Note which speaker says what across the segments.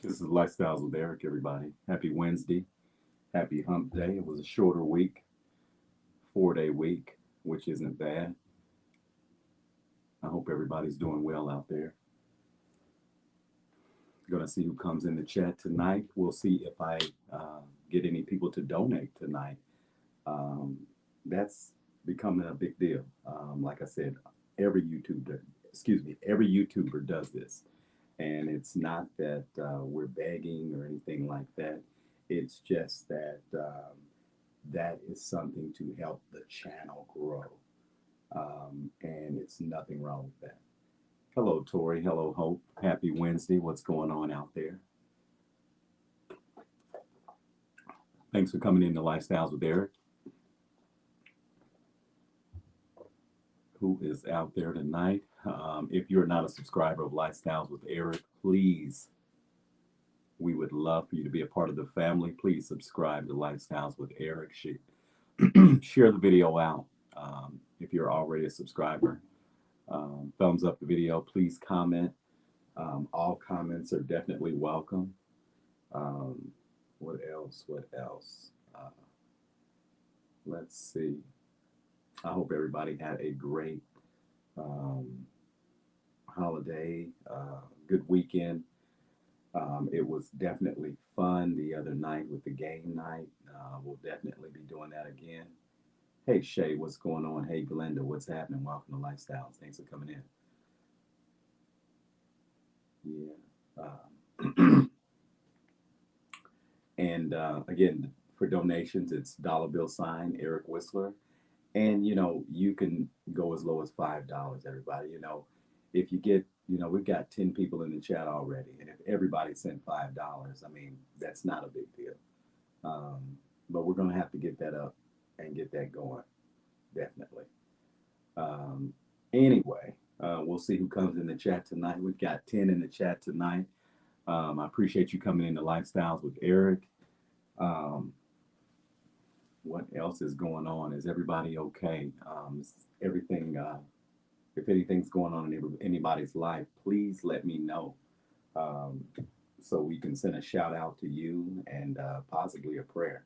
Speaker 1: This is Lifestyles with Eric, everybody. Happy Wednesday. Happy hump day. It was a shorter week, 4-day week, which isn't bad. I hope everybody's doing well out there. Gonna see who comes in the chat tonight. We'll see if I get any people to donate tonight. Um, that's becoming a big deal. Like I said, every YouTuber, every YouTuber does this. And it's not that we're begging or anything like that. It's just that that is something to help the channel grow. And it's nothing wrong with that. Hello, Tori. Hello, Hope. Happy Wednesday. What's going on out there? Thanks for coming into Lifestyles with Eric. Who is out there tonight? If you're not a subscriber of Lifestyles with Eric, please, we would love for you to be a part of the family. Please subscribe to Lifestyles with Eric. Share the video out if you're already a subscriber. Thumbs up the video. Please comment. All comments are definitely welcome. What else? What else? Let's see. I hope everybody had a great holiday, good weekend. It was definitely fun the other night with the game night. We'll definitely be doing that again. Hey, Shay, what's going on? Hey, Glenda, what's happening? Welcome to Lifestyles. Thanks for coming in. Yeah. And again, for donations, it's dollar bill sign Eric Whistler. And you can go as low as $5, everybody. If you get, we've got 10 people in the chat already, and if everybody sent $5, I mean, that's not a big deal. But we're going to have to get that up and get that going, definitely. Anyway, we'll see who comes in the chat tonight. We've got 10 in the chat tonight. I appreciate you coming into Lifestyles with Eric. What else is going on? Is everybody okay? Is everything, if anything's going on in anybody's life, please let me know so we can send a shout out to you and possibly a prayer.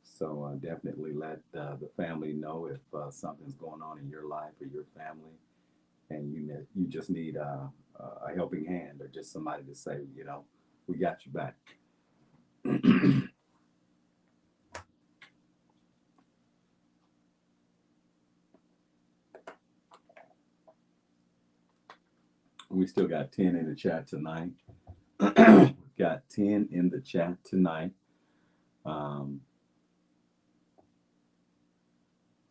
Speaker 1: So definitely let the family know if something's going on in your life or your family, and you just need a helping hand or just somebody to say, we got you back. We still got 10 in the chat tonight. We've got 10 in the chat tonight.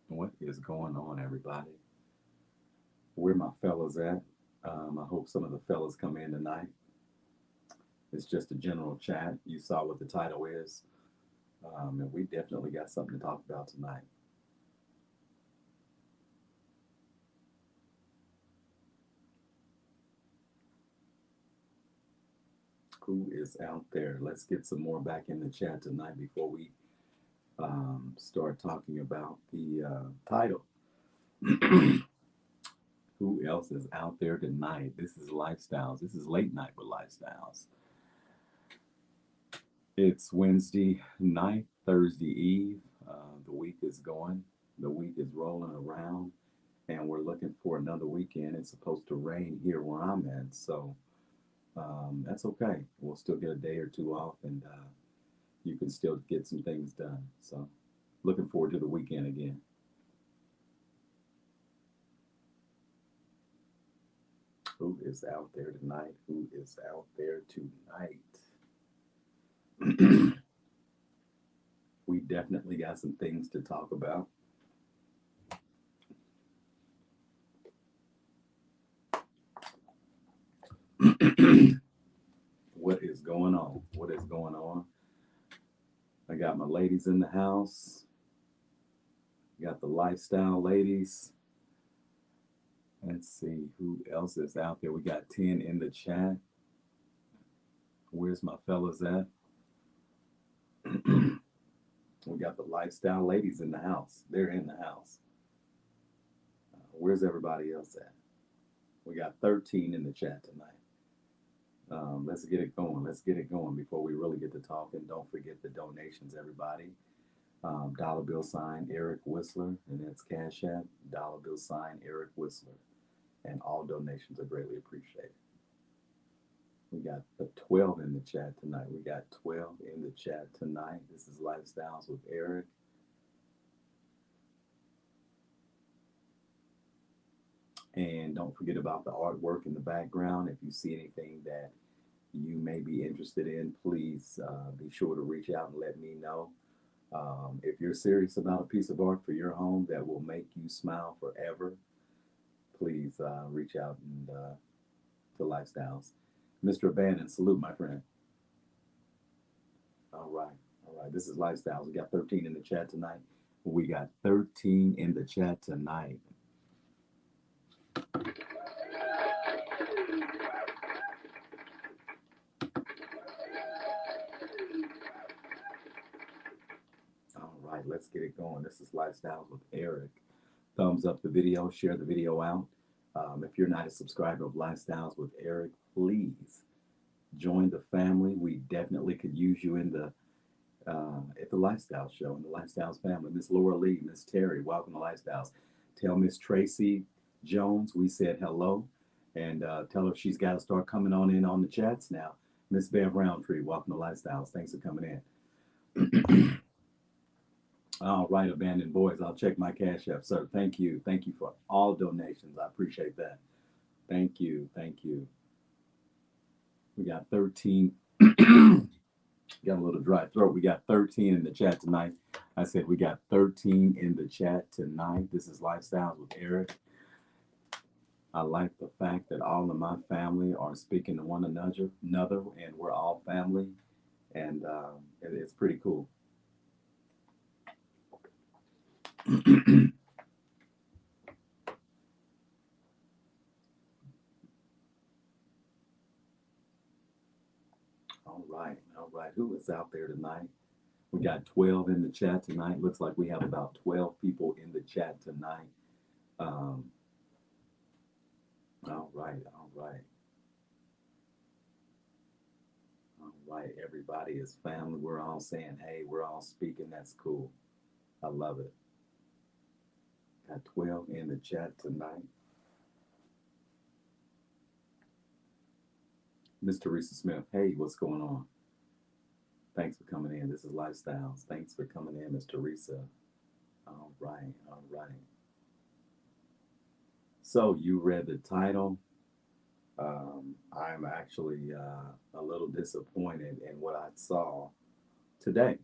Speaker 1: What is going on, everybody? Where my fellas at? I hope some of the fellas come in tonight. It's just a general chat. You saw what the title is. And we definitely got something to talk about tonight. Who is out there? Let's get some more back in the chat tonight before we start talking about the title. Who else is out there tonight? This is Lifestyles. This is Late Night with Lifestyles. It's Wednesday night, Thursday eve. The week is going. The week is rolling around, and we're looking for another weekend. It's supposed to rain here where I'm at, so that's okay. We'll still get a day or two off, and you can still get some things done. So looking forward to the weekend again. Who is out there tonight? Who is out there tonight? We definitely got some things to talk about. What is going on? What is going on? I got my ladies in the house. Got the lifestyle ladies. Let's see who else is out there. We got 10 in the chat. Where's my fellas at? We got the lifestyle ladies in the house. They're in the house. Where's everybody else at? We got 13 in the chat tonight. Let's get it going. Let's get it going before we really get to talking. Don't forget the donations, everybody. Dollar bill sign Eric Whistler, and that's Cash App. Dollar bill sign Eric Whistler, and all donations are greatly appreciated. We got the 12 in the chat tonight. We got 12 in the chat tonight. This is Lifestyles with Eric. And don't forget about the artwork in the background. If you see anything that you may be interested in, please be sure to reach out and let me know. If you're serious about a piece of art for your home that will make you smile forever, please reach out and to Lifestyles. Mr. Abandon, salute, my friend. All right, all right. This is Lifestyles. We got 13 in the chat tonight. We got 13 in the chat tonight. All right, let's get it going. This is Lifestyles with Eric. Thumbs up the video, share the video out. If you're not a subscriber of Lifestyles with Eric, please join the family. We definitely could use you in the at the Lifestyle Show, in the Lifestyles family. Miss Laura Lee, Miss Terry, welcome to Lifestyles. Tell Miss Tracy Jones we said hello, and tell her she's got to start coming on in on the chats now. Miss Bev Roundtree, welcome to Lifestyles. Thanks for coming in. All right, Abandoned Boys, I'll check my Cash App, sir. Thank you. Thank you for all donations. I appreciate that. Thank you. Thank you. We got 13. Got a little dry throat. We got 13 in the chat tonight. I said we got 13 in the chat tonight. This is Lifestyles with Eric. I like the fact that all of my family are speaking to one another, and we're all family, and it's pretty cool. All right, all right. Who is out there tonight? We got 12 in the chat tonight. Looks like we have about 12 people in the chat tonight. All right, all right. All right, everybody is family. We're all saying, hey, we're all speaking. That's cool. I love it. Got 12 in the chat tonight. Miss Teresa Smith, hey, what's going on? Thanks for coming in. This is Lifestyles. Thanks for coming in, Miss Teresa. All right, all right. So you read the title. I'm actually a little disappointed in what I saw today.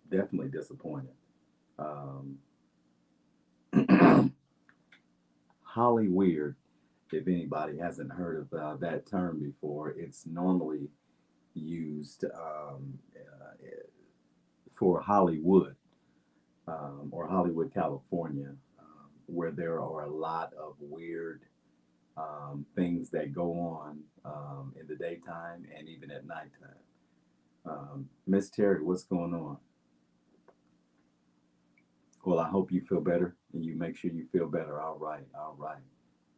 Speaker 1: Definitely disappointed. HollyWeird, if anybody hasn't heard of that term before, it's normally used for Hollywood or Hollywood, California, where there are a lot of weird things that go on in the daytime and even at nighttime. Miss Terry, what's going on? Well, I hope you feel better and you make sure you feel better. All right, all right.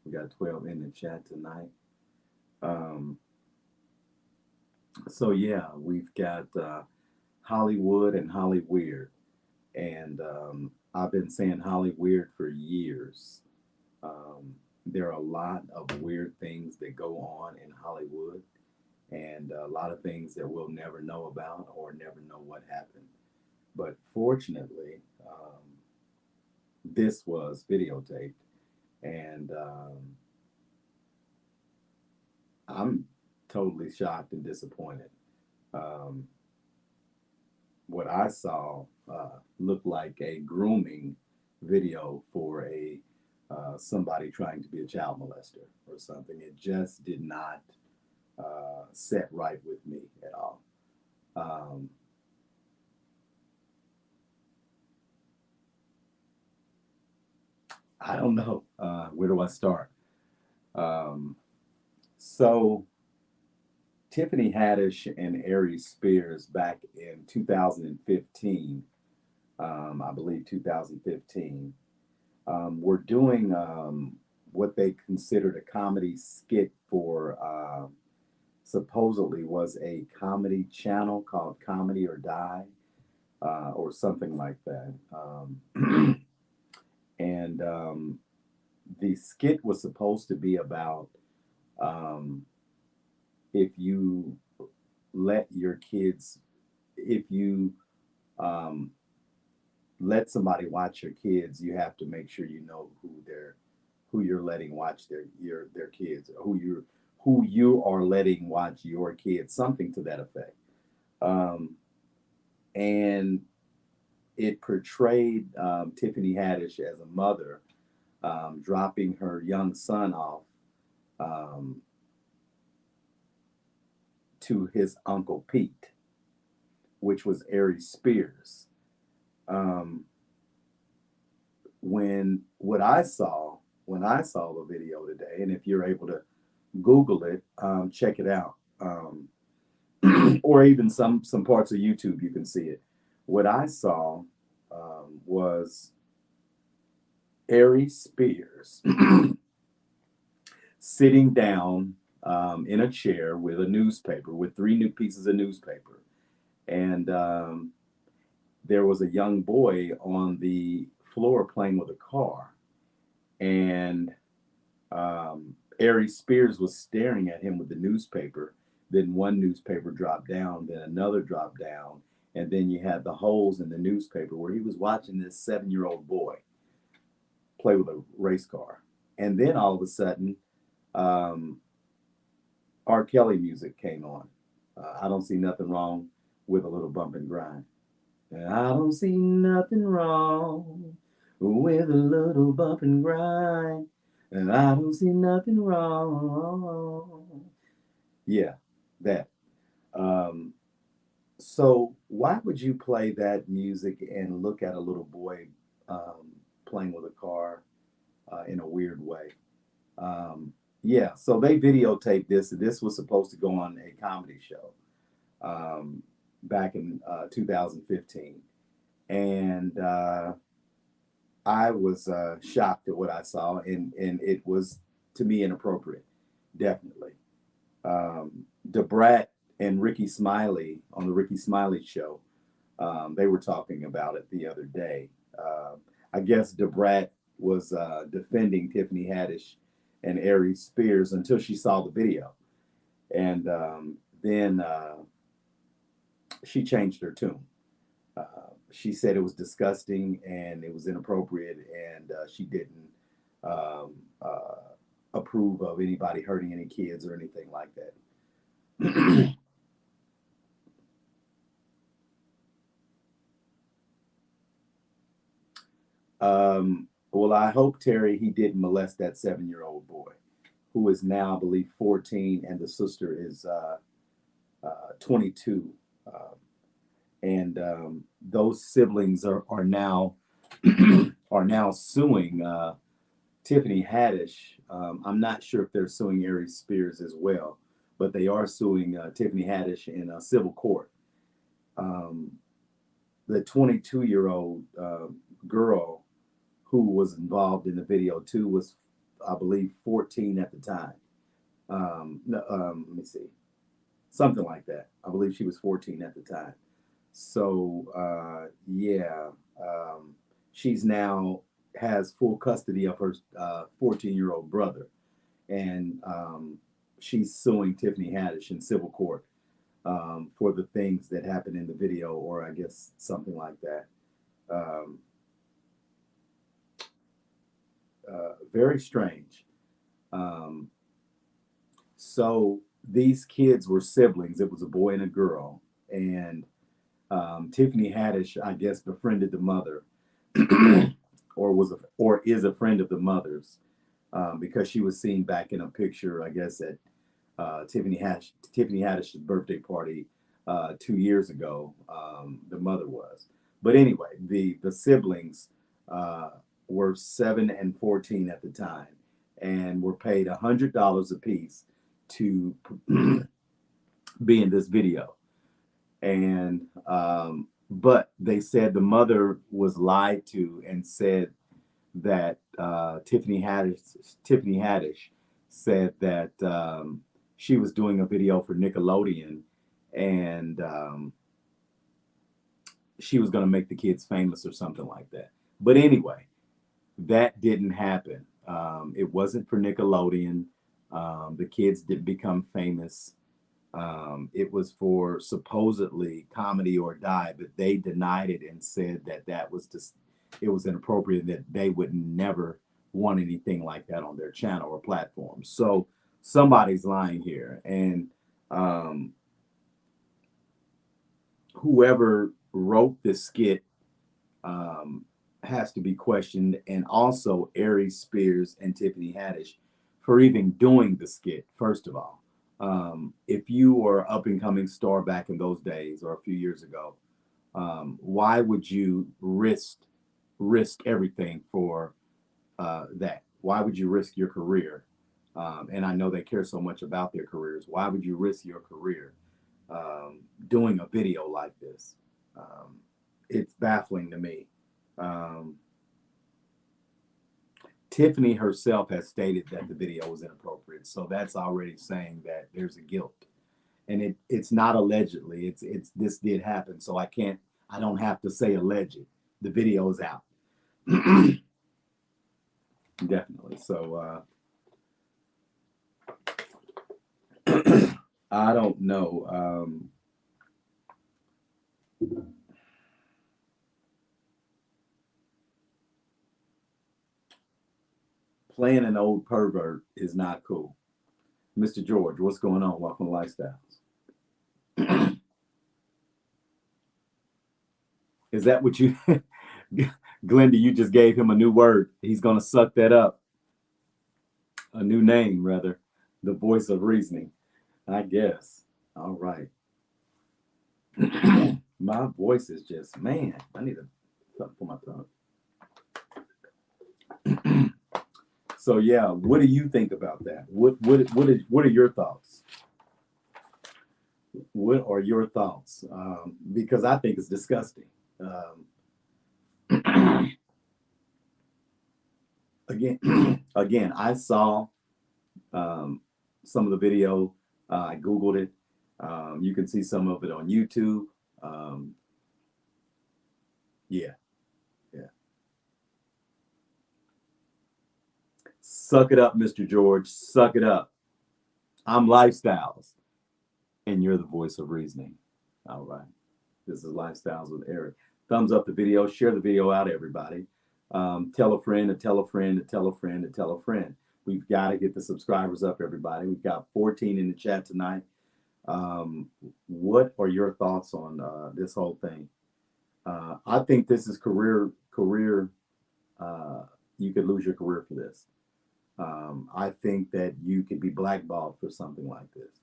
Speaker 1: We got 12 in the chat tonight. So yeah, we've got Hollywood and HollyWeird, and I've been saying HollyWeird for years. There are a lot of weird things that go on in Hollywood, and a lot of things that we'll never know about or never know what happened. But fortunately, this was videotaped, and I'm totally shocked and disappointed. What I saw looked like a grooming video for a somebody trying to be a child molester or something. It just did not set right with me at all. I don't know. Where do I start? So Tiffany Haddish and Aries Spears back in 2015, I believe 2015, were doing what they considered a comedy skit for, supposedly was a comedy channel called Comedy or Die, or something like that. And the skit was supposed to be about, um, if you let your kids, if you um, let somebody watch your kids, you have to make sure you know who you're letting watch their kids, who you are letting watch your kids, something to that effect. Um, and it portrayed Tiffany Haddish as a mother, dropping her young son off, um, to his uncle Pete, which was Aries Spears. Um, what I saw when I saw the video today, and if you're able to Google it, check it out, or even some parts of YouTube, you can see it. What I saw was Aries Spears sitting down in a chair with a newspaper, with three new pieces of newspaper, and there was a young boy on the floor playing with a car, and Aries Spears was staring at him with the newspaper. Then one newspaper dropped down, then another dropped down, and then you had the holes in the newspaper where he was watching this 7-year-old boy play with a race car. And then all of a sudden, um, R. Kelly music came on. I don't see nothing wrong with a little bump and grind. And I don't see nothing wrong with a little bump and grind. And I don't see nothing wrong. Yeah, that. Um, so why would you play that music and look at a little boy playing with a car in a weird way? Um, yeah, so they videotaped this. This was supposed to go on a comedy show back in 2015. And I was shocked at what I saw, and it was, to me, inappropriate, definitely. DeBrat and Ricky Smiley on the Ricky Smiley show, they were talking about it the other day. I guess DeBrat was defending Tiffany Haddish and Aries Spears until she saw the video, and then she changed her tune. She said it was disgusting and it was inappropriate, and she didn't um, approve of anybody hurting any kids or anything like that. Well, I hope, Terry, he didn't molest that 7-year-old boy, who is now, I believe, 14, and the sister is 22. Uh, and those siblings are now are now suing Tiffany Haddish. I'm not sure if they're suing Aries Spears as well, but they are suing Tiffany Haddish in a civil court. Um, the 22-year-old girl who was involved in the video too was, I believe, 14 at the time. No, let me see, something like that. I believe she was 14 at the time. So yeah, she's now has full custody of her 14-year-old brother, and she's suing Tiffany Haddish in civil court for the things that happened in the video, or I guess something like that. Um, Very strange. Um, so these kids were siblings. It was a boy and a girl, and Tiffany Haddish, I guess, befriended the mother, or is a friend of the mother's, because she was seen back in a picture, I guess, at Tiffany Haddish's birthday party 2 years ago. The mother was, but anyway, the siblings were 7 and 14 at the time, and were paid $100 apiece to be in this video. And but they said the mother was lied to and said that Tiffany Haddish said that she was doing a video for Nickelodeon, and she was going to make the kids famous or something like that. But anyway, that didn't happen. It wasn't for Nickelodeon. The kids didn't become famous. It was for supposedly Comedy or Die, but they denied it and said that that was just, it was inappropriate, that they would never want anything like that on their channel or platform. So somebody's lying here, and um, whoever wrote this skit um, has to be questioned, and also Aries Spears and Tiffany Haddish for even doing the skit. First of all, if you were an up and coming star back in those days or a few years ago, why would you risk everything for that? Why would you risk your career? And I know they care so much about their careers. Why would you risk your career doing a video like this? It's baffling to me. Um, Tiffany herself has stated that the video was inappropriate, so that's already saying that there's a guilt, and it's not allegedly. It's this did happen, so I don't have to say alleged. The video is out, definitely. So I don't know. Playing an old pervert is not cool. Mr. George, what's going on? Welcome to Lifestyles. Is that what you, Glenda, you just gave him a new word. He's going to suck that up. A new name, rather. The voice of reasoning, I guess. All right. My voice is just, man, I need something for my tongue. So yeah, what do you think about that? What are your thoughts? What are your thoughts? Because I think it's disgusting. Again, I saw some of the video. I Googled it. You can see some of it on YouTube. Yeah, yeah. Suck it up, Mr. George. Suck it up. I'm Lifestyles, and you're the voice of reasoning. All right. This is Lifestyles with Eric. Thumbs up the video. Share the video out, everybody. Tell a friend, to tell a friend, to tell a friend, to tell a friend. We've got to get the subscribers up, everybody. We've got 14 in the chat tonight. What are your thoughts on this whole thing? I think this is career. You could lose your career for this. I think that you could be blackballed for something like this.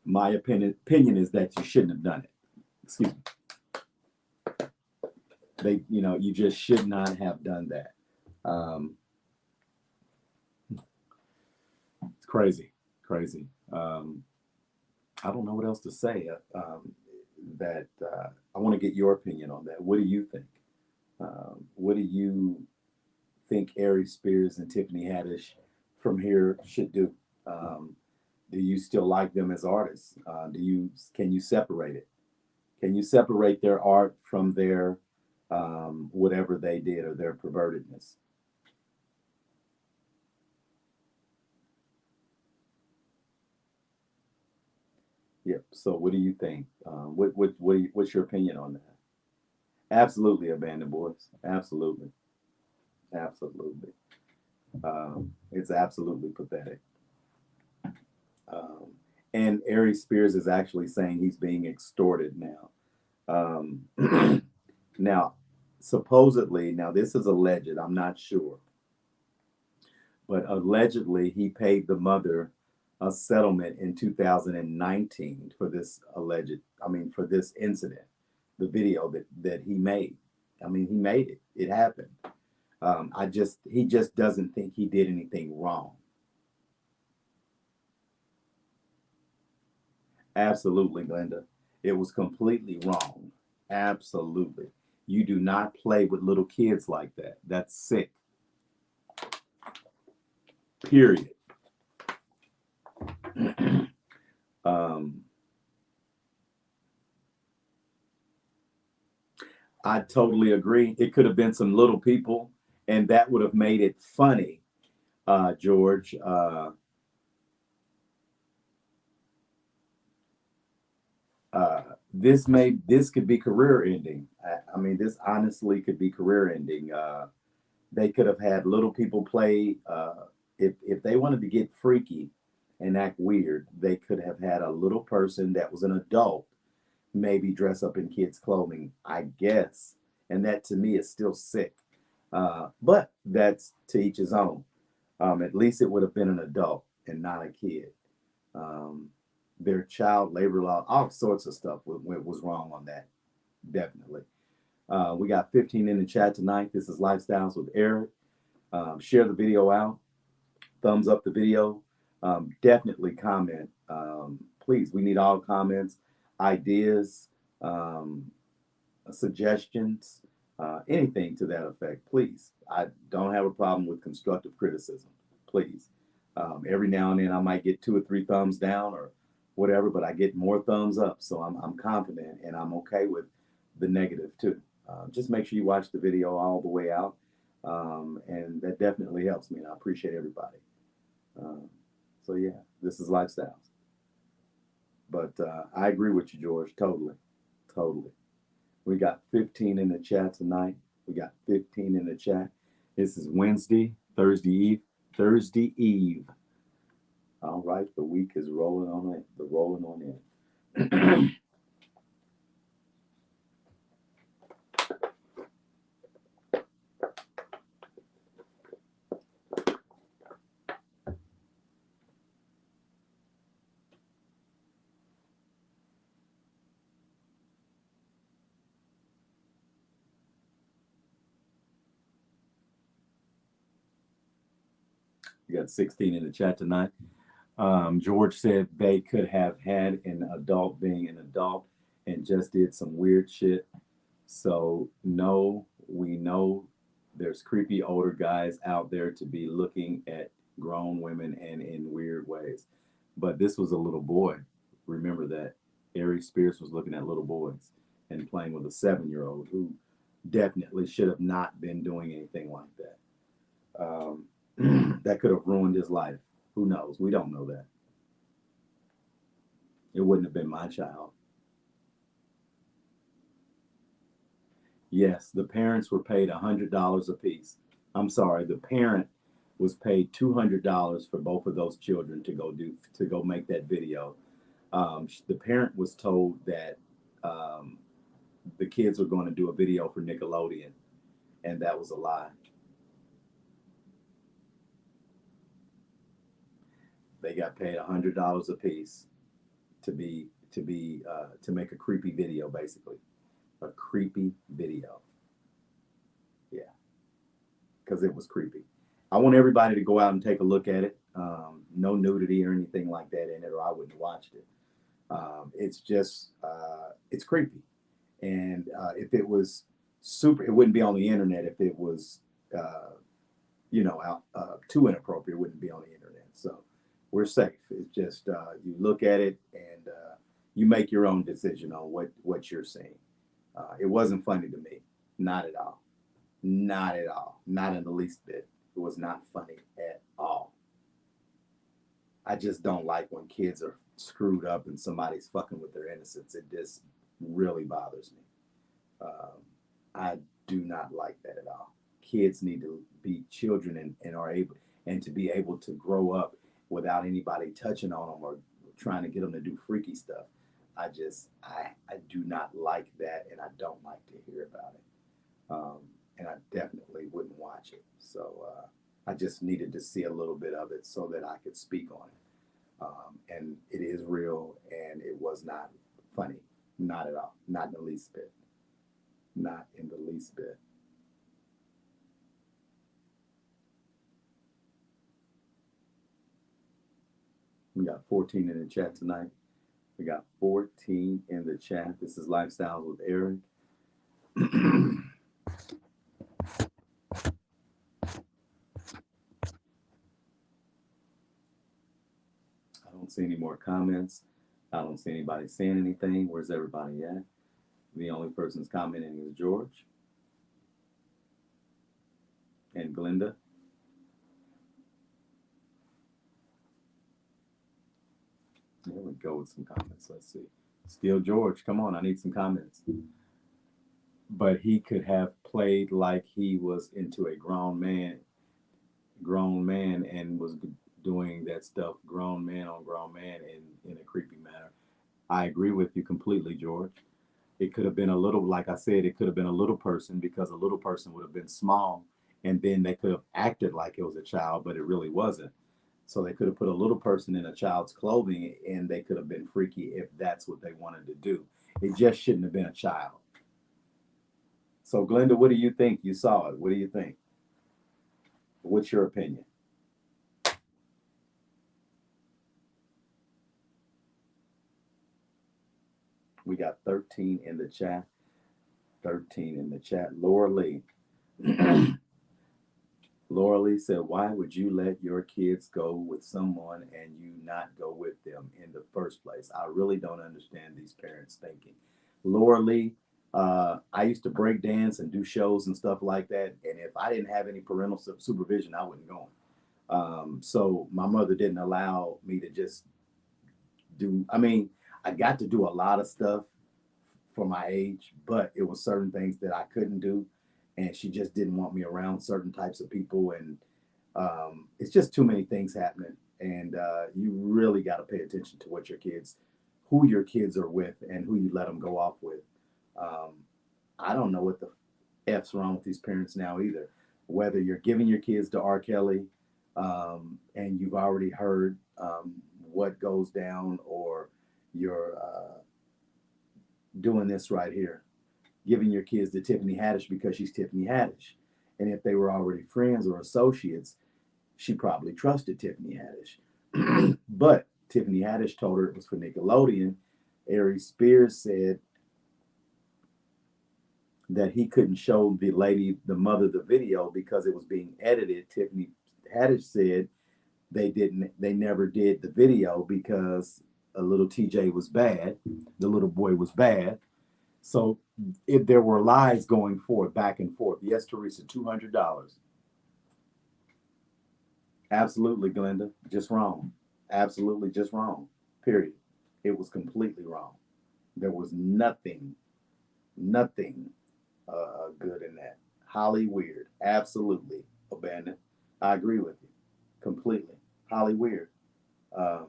Speaker 1: My opinion is that you shouldn't have done it. Excuse me. You just should not have done that. It's crazy. I don't know what else to say. That I want to get your opinion on that. What do you think? What do you think Aries Spears and Tiffany Haddish from here should do? Do you still like them as artists? Can you separate it? Can you separate their art from their whatever they did or their pervertedness? Yep. So what do you think? What's your opinion on that? Absolutely, abandoned boys. Absolutely. It's absolutely pathetic. And Aries Spears is actually saying he's being extorted now. Now, supposedly, now this is alleged, I'm not sure, but allegedly he paid the mother a settlement in 2019 for this for this incident, the video that he made. He made it. It happened. He just doesn't think he did anything wrong. Absolutely, Glenda. It was completely wrong. Absolutely. You do not play with little kids like that. That's sick. Period. um, I totally agree. It could have been some little people, and that would have made it funny, George. This could be career ending. I mean, this honestly could be career ending. They could have had little people play. If they wanted to get freaky and act weird, they could have had a little person that was an adult maybe dress up in kids' clothing, I guess. And that to me is still sick. But that's to each his own. At least it would have been an adult and not a kid. Um, their child labor law, all sorts of stuff was wrong on that. Definitely. We got 15 in the chat tonight. This is Lifestyles with Eric. Share the video out. Thumbs up the video. Definitely comment. Please, we need all comments, ideas, um, suggestions, anything to that effect. Please, I don't have a problem with constructive criticism. Please. Every now and then I might get 2 or 3 thumbs down or whatever, but I get more thumbs up. So I'm confident and I'm okay with the negative too. Just make sure you watch the video all the way out. And that definitely helps me. And I appreciate everybody. So yeah, this is Lifestyles. But I agree with you, George. Totally. Totally. We got 15 in the chat tonight. We got 15 in the chat. This is Wednesday, Thursday Eve. Thursday Eve. All right, the week is rolling on in. The rolling on in. You got 16 in the chat tonight. George said they could have had an adult being an adult and just did some weird shit. So, no, we know there's creepy older guys out there to be looking at grown women and in weird ways. But this was a little boy. Remember that Aries Spears was looking at little boys and playing with a 7-year-old who definitely should have not been doing anything like that. That could have ruined his life. Who knows? We don't know that. It wouldn't have been my child. Yes, the parents were paid $100 apiece. I'm sorry, the parent was paid $200 for both of those children to go make that video. The parent was told that um, the kids were going to do a video for Nickelodeon, and that was a lie. They got paid $100 apiece to make a creepy video, basically a creepy video. Yeah, because it was creepy. I want everybody to go out and take a look at it. No nudity or anything like that in it, or I wouldn't have watched it. It's just it's creepy, and if it was super, it wouldn't be on the internet. If it was too inappropriate, it wouldn't be on the internet. So we're safe. It's just you look at it and you make your own decision on what you're seeing. It wasn't funny to me, not at all, not at all, not in the least bit. It was not funny at all. I just don't like when kids are screwed up and somebody's fucking with their innocence. It just really bothers me. I do not like that at all. Kids need to be children and are able and to be able to grow up without anybody touching on them or trying to get them to do freaky stuff. I do not like that, and I don't like to hear about it. And I definitely wouldn't watch it. So I just needed to see a little bit of it so that I could speak on it. And it is real, and it was not funny, not at all, not in the least bit, not in the least bit. We got 14 in the chat tonight. We got 14 in the chat. This is Lifestyles with Eric. I don't see any more comments. I don't see anybody saying anything. Where's everybody at? The only person's commenting is George and Glenda. There we go with some comments. Let's see. Still George, come on, I need some comments. But he could have played like he was into a grown man, and was doing that stuff, grown man on grown man, in a creepy manner. I agree with you completely, George. It could have been a little, like I said, it could have been a little person, because a little person would have been small, and then they could have acted like it was a child, but it really wasn't. So they could have put a little person in a child's clothing, and they could have been freaky if that's what they wanted to do. It just shouldn't have been a child. So, Glenda, what do you think? You saw it. What do you think? What's your opinion? We got 13 in the chat. 13 in the chat. Laura Lee. Laura Lee said, why would you let your kids go with someone and you not go with them in the first place? I really don't understand these parents thinking. Laura Lee, I used to break dance and do shows and stuff like that. And if I didn't have any parental supervision, I wouldn't go. So my mother didn't allow me to just do, I mean, I got to do a lot of stuff for my age, but it was certain things that I couldn't do. And she just didn't want me around certain types of people. And it's just too many things happening. And you really got to pay attention to what your kids, who your kids are with, and who you let them go off with. Um, I don't know what the F's wrong with these parents now either. Whether you're giving your kids to R. Kelly, and you've already heard what goes down, or you're doing this right here, giving your kids to Tiffany Haddish because she's Tiffany Haddish. And if they were already friends or associates, she probably trusted Tiffany Haddish. But Tiffany Haddish told her it was for Nickelodeon. Aries Spears said that he couldn't show the mother, the video because it was being edited. Tiffany Haddish said they never did the video because a little TJ was bad, the little boy was bad. So if there were lies going forth, back and forth. Yes, Teresa, $200. Absolutely, Glenda, just wrong. Absolutely, just wrong. Period. It was completely wrong. There was nothing good in that. HollyWeird, absolutely abandoned. I agree with you completely. HollyWeird. Um,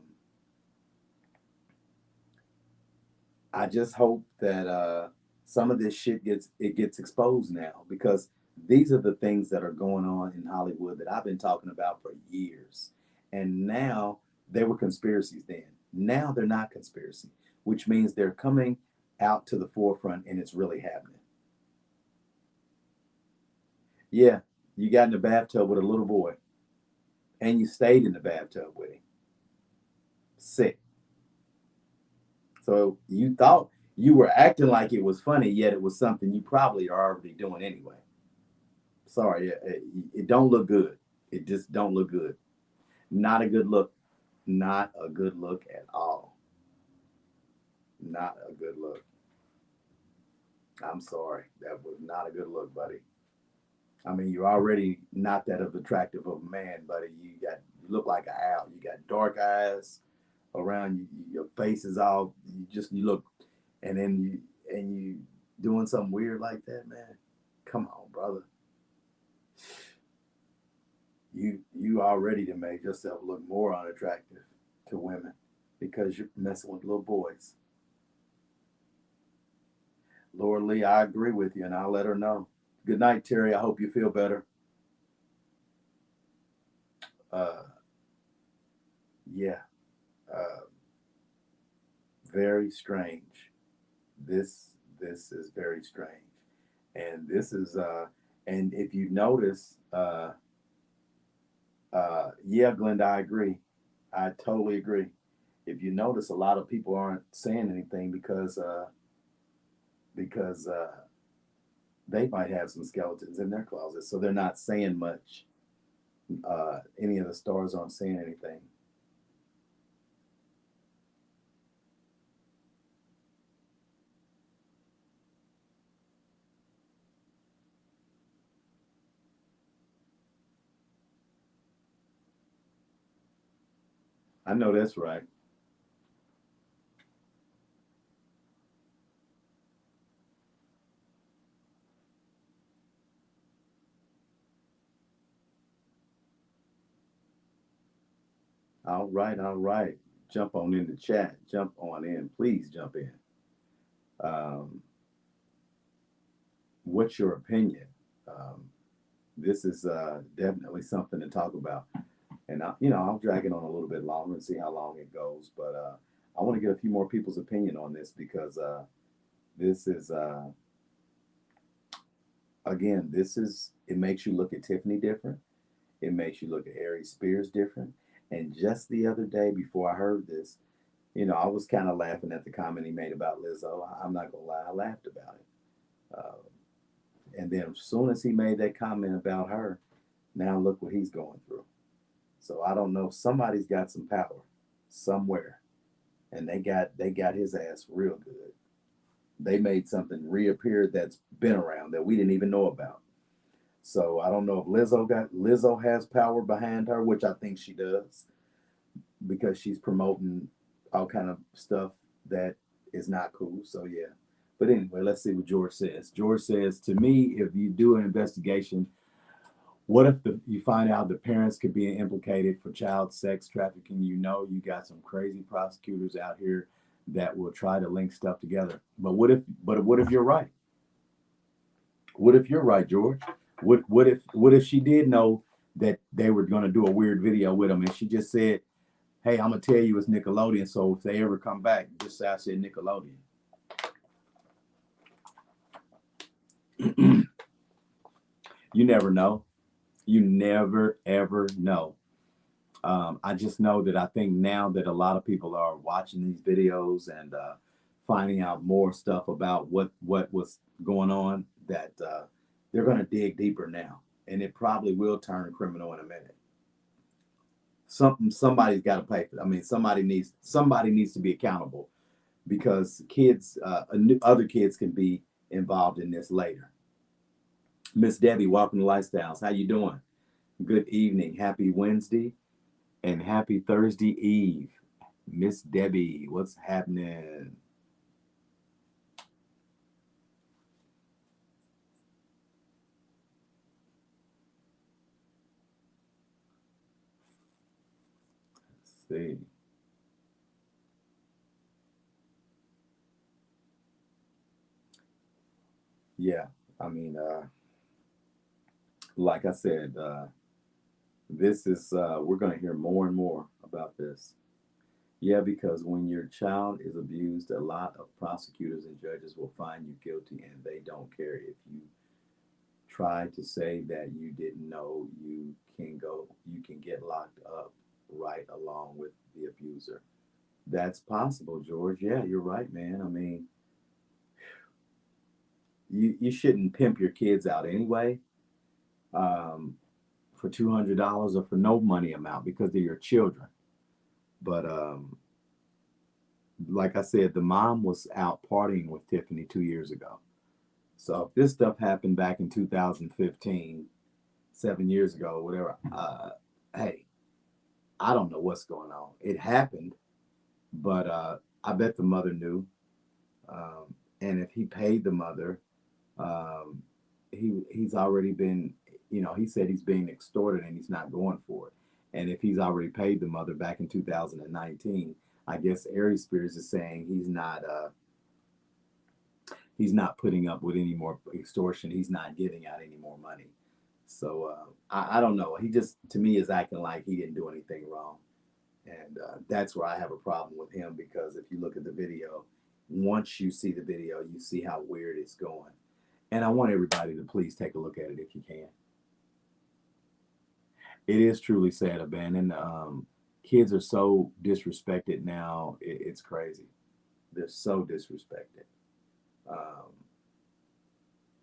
Speaker 1: I just hope that some of this shit gets exposed now, because these are the things that are going on in Hollywood that I've been talking about for years. And now they were conspiracies then. Now they're not conspiracy, which means they're coming out to the forefront and it's really happening. Yeah, you got in the bathtub with a little boy and you stayed in the bathtub with him. Sick. So you thought you were acting like it was funny, yet it was something you probably are already doing anyway. Sorry, it don't look good. It just don't look good. Not a good look. Not a good look at all. Not a good look. I'm sorry. That was not a good look, buddy. I mean, you're already not that of attractive of a man, buddy. You look like an owl. You got dark eyes around you. Your face is all you look, and then you doing something weird like that, man. Come on, brother. You already done made yourself look more unattractive to women because you're messing with little boys. Laura Lee, I agree with you, and I'll let her know. Good night, Terry. I hope you feel better. Uh, yeah, uh, very strange. This is very strange, and this is and if you notice, yeah, Glenda, I agree. I totally agree. if you notice, a lot of people aren't saying anything because they might have some skeletons in their closet, so they're not saying much. Any of the stars aren't saying anything. I know that's right. All right, all right. Jump on in the chat. Jump on in. Please jump in. Um, what's your opinion? Um, this is definitely something to talk about. And I'll drag it on a little bit longer and see how long it goes. But I want to get a few more people's opinion on this because this is again, this is it makes you look at Tiffany different. It makes you look at Aries Spears different. And just the other day before I heard this, I was kind of laughing at the comment he made about Lizzo. I'm not gonna lie, I laughed about it. And then as soon as he made that comment about her, now look what he's going through. So I don't know. Somebody's got some power somewhere, and they got his ass real good. They made something reappear that's been around that we didn't even know about. So I don't know if Lizzo has power behind her, which I think she does, because she's promoting all kind of stuff that is not cool. So yeah. But anyway, let's see what George says. George says, to me, if you do an investigation, what if you find out the parents could be implicated for child sex trafficking? You got some crazy prosecutors out here that will try to link stuff together. But what if you're right? What if you're right, George? What if she did know that they were going to do a weird video with him, and she just said, "Hey, I'm gonna tell you it's Nickelodeon. So if they ever come back, just say I said Nickelodeon." You never know. You never ever know. I just know that I think now that a lot of people are watching these videos and finding out more stuff about what was going on, that they're going to dig deeper now, and it probably will turn criminal in a minute. Somebody's got to pay for it. I mean, somebody needs to be accountable because other kids can be involved in this later. Miss Debbie, welcome to Lifestyles. How you doing? Good evening. Happy Wednesday and happy Thursday Eve. Miss Debbie, what's happening? Let's see. Yeah, I mean, like I said, this is we're going to hear more and more about this. Yeah, because when your child is abused, a lot of prosecutors and judges will find you guilty, and they don't care if you try to say that you didn't know. You can get locked up right along with the abuser. That's possible, George. Yeah, you're right, man. I mean, you shouldn't pimp your kids out anyway, um, for $200 or for no money amount because they're your children. But like I said, the mom was out partying with Tiffany 2 years ago. So if this stuff happened back in 2015, 7 years ago, whatever, hey, I don't know what's going on. It happened, but I bet the mother knew. And if he paid the mother, um, he's already been, he said he's being extorted and he's not going for it. And if he's already paid the mother back in 2019, I guess Aries Spears is saying he's not putting up with any more extortion. He's not giving out any more money. So I don't know. He just, to me, is acting like he didn't do anything wrong. And that's where I have a problem with him because if you look at the video, once you see the video, you see how weird it's going. And I want everybody to please take a look at it if you can. It is truly sad, abandoned. Kids are so disrespected now. It's crazy. They're so disrespected. Um,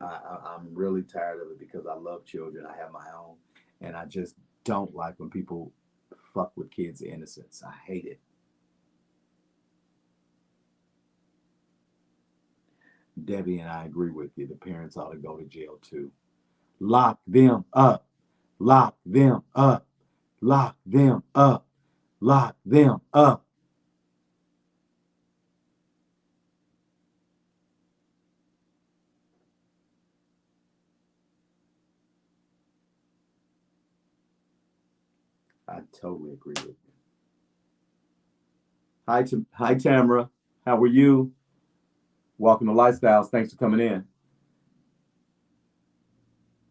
Speaker 1: I'm really tired of it because I love children. I have my own, and I just don't like when people fuck with kids' innocence. I hate it. Debbie and I agree with you. The parents ought to go to jail too. Lock them up. Lock them up. Lock them up. Lock them up. I totally agree with you. Hi, Tamara. How are you? Welcome to Lifestyles. Thanks for coming in.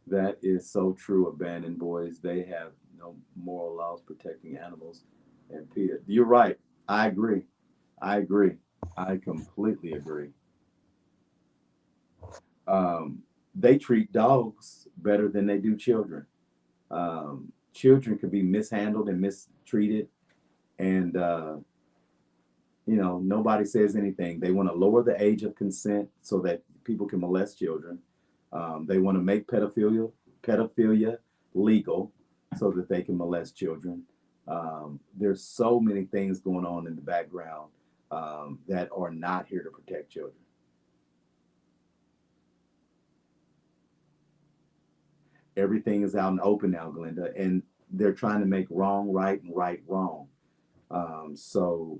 Speaker 1: That is so true. Abandoned boys, they have no moral laws protecting animals. And Peter, you're right. I agree. I agree. I completely agree. They treat dogs better than they do children. Children could be mishandled and mistreated, and nobody says anything. They want to lower the age of consent so that people can molest children. They want to make pedophilia legal so that they can molest children. There's so many things going on in the background that are not here to protect children. Everything is out in the open now, Glenda, and they're trying to make wrong right and right wrong. So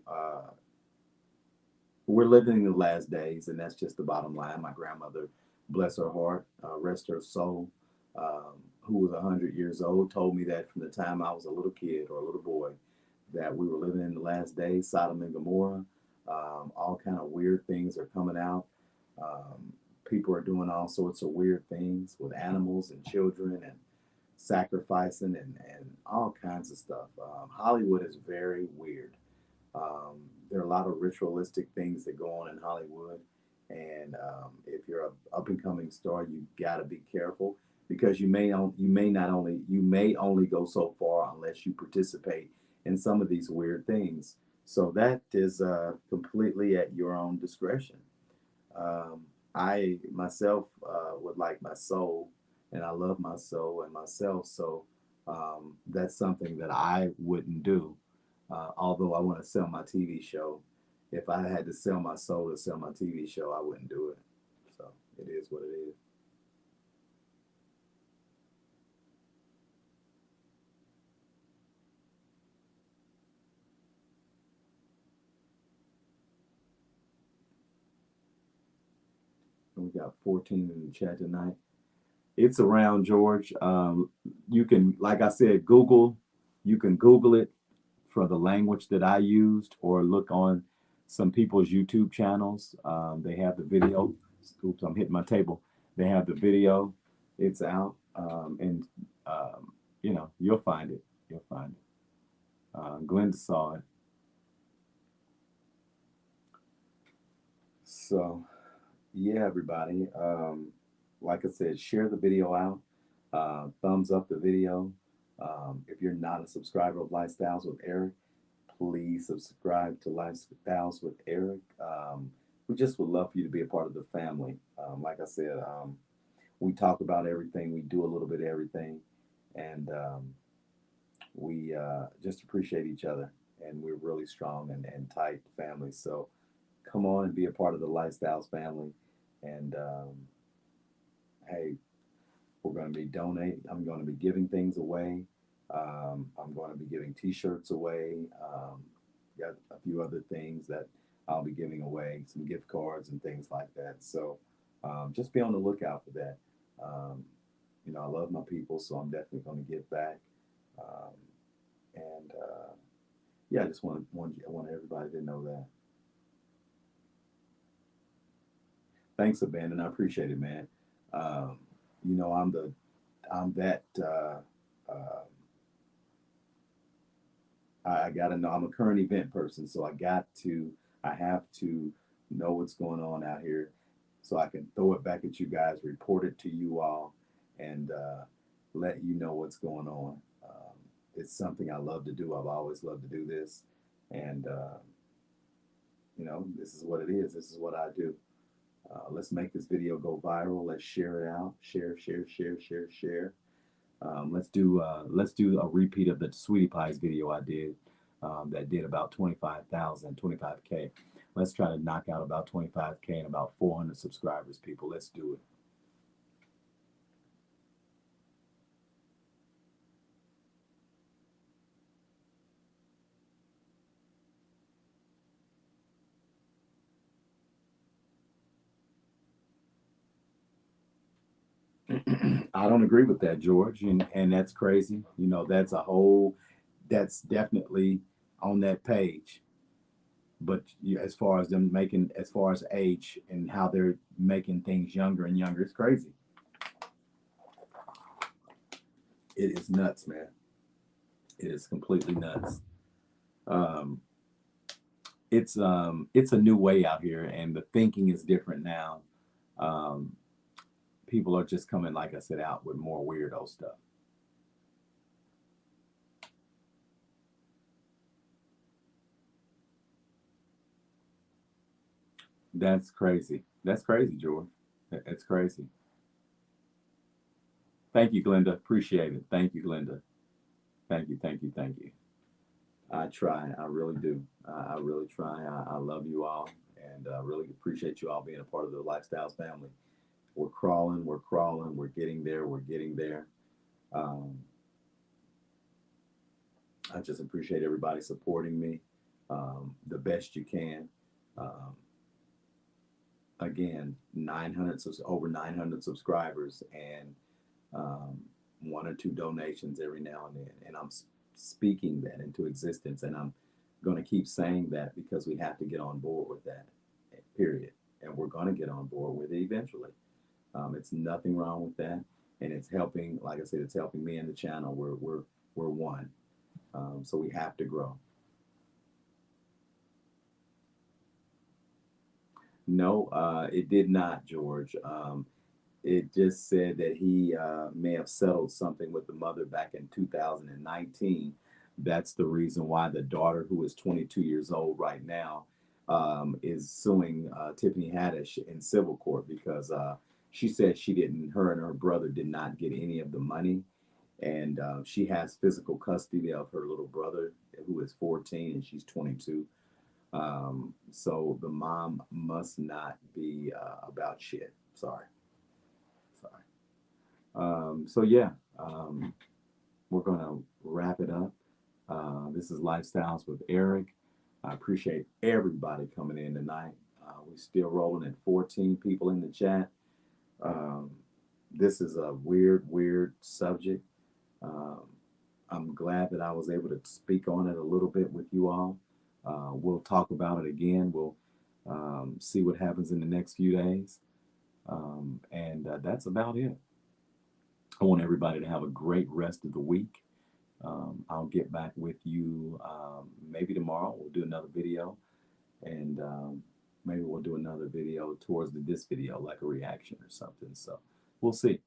Speaker 1: we're living in the last days, and that's just the bottom line. My grandmother, bless her heart, rest her soul, who was 100 years old, told me that from the time I was a little kid or a little boy, that we were living in the last days, Sodom and Gomorrah. All kind of weird things are coming out. Um, People are doing all sorts of weird things with animals and children and sacrificing and all kinds of stuff. Hollywood is very weird. There are a lot of ritualistic things that go on in Hollywood, and if you're an up and coming star, you got to be careful because you may only go so far unless you participate in some of these weird things. So that is completely at your own discretion. Um, I myself would like my soul, and I love my soul and myself. So that's something that I wouldn't do. Although I want to sell my TV show, if I had to sell my soul to sell my TV show, I wouldn't do it. So it is what it is. And we got 14 in the chat tonight. It's around, George. You can, like I said, Google. You can Google it for the language that I used, or look on some people's YouTube channels. They have the video. Oops, I'm hitting my table. They have the video. It's out, and you'll find it. You'll find it. Glenda saw it. So, yeah, everybody. Like I said, share the video out. Thumbs up the video. If you're not a subscriber of Lifestyles with Eric, please subscribe to Lifestyles with Eric. We just would love for you to be a part of the family. Like I said, we talk about everything, we do a little bit of everything, and we just appreciate each other. And we're really strong and tight family. So come on and be a part of the Lifestyles family. And hey, we're going to be donating. I'm going to be giving things away. I'm going to be giving T-shirts away. Got a few other things that I'll be giving away, some gift cards and things like that. So just be on the lookout for that. Um, I love my people, so I'm definitely going to give back. Um, and yeah, I just want everybody to know that. Thanks, Abandon. I appreciate it, man. Um, I'm that. I got to know. I'm a current event person, so I have to know what's going on out here, so I can throw it back at you guys, report it to you all, and let you know what's going on. it's something I love to do. I've always loved to do this. And, this is what it is. This is what I do. Let's make this video go viral. Let's share it out. Share, share, share, share, share. Let's do a repeat of the Sweetie Pies video I did that did about 25,000, 25K. Let's try to knock out about 25K and about 400 subscribers, people. Let's do it. I don't agree with that, George, and that's crazy. That's definitely on that page. But as far as them making, as far as age and how they're making things younger and younger, it's crazy. It is nuts, man. It is completely nuts. Um, it's a new way out here, and the thinking is different now. Um, People are just coming, like I said, out with more weirdo stuff. That's crazy. That's crazy, George. It's crazy. Thank you, Glenda. Appreciate it. Thank you, Glenda. Thank you, thank you, thank you. I try. I really do. I really try. I love you all, and really appreciate you all being a part of the Lifestyles family. We're crawling. We're crawling. We're getting there. We're getting there. Um, I just appreciate everybody supporting me the best you can. Um, Again, 900, over 900 subscribers, and um, one or two donations every now and then. And I'm speaking that into existence, and I'm going to keep saying that because we have to get on board with that, period. And we're going to get on board with it eventually. It's nothing wrong with that, and it's helping. Like I said, it's helping me and the channel. We're one, so we have to grow. No, it did not, George. It just said that he may have settled something with the mother back in 2019. That's the reason why the daughter, who is 22 years old right now, is suing Tiffany Haddish in civil court because she said her and her brother did not get any of the money. And she has physical custody of her little brother, who is 14 and she's 22. So the mom must not be about shit. Sorry. Sorry. So yeah, we're gonna wrap it up. This is Lifestyles with Eric. I appreciate everybody coming in tonight. We're still rolling at 14 people in the chat. Um, this is a weird, weird subject. Um, I'm glad that I was able to speak on it a little bit with you all. We'll talk about it again. We'll see what happens in the next few days. And that's about it. I want everybody to have a great rest of the week. I'll get back with you maybe tomorrow. We'll do another video, and maybe we'll do another video towards this video, like a reaction or something. So we'll see.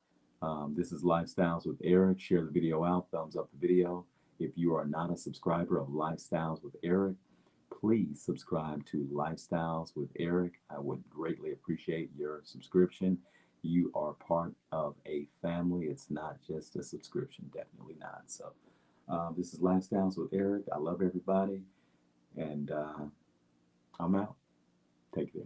Speaker 1: This is Lifestyles with Eric. Share the video out, thumbs up the video. If you are not a subscriber of Lifestyles with Eric, please subscribe to Lifestyles with Eric. I would greatly appreciate your subscription. You are part of a family. It's not just a subscription, definitely not. So this is Lifestyles with Eric. I love everybody, and I'm out. Take care.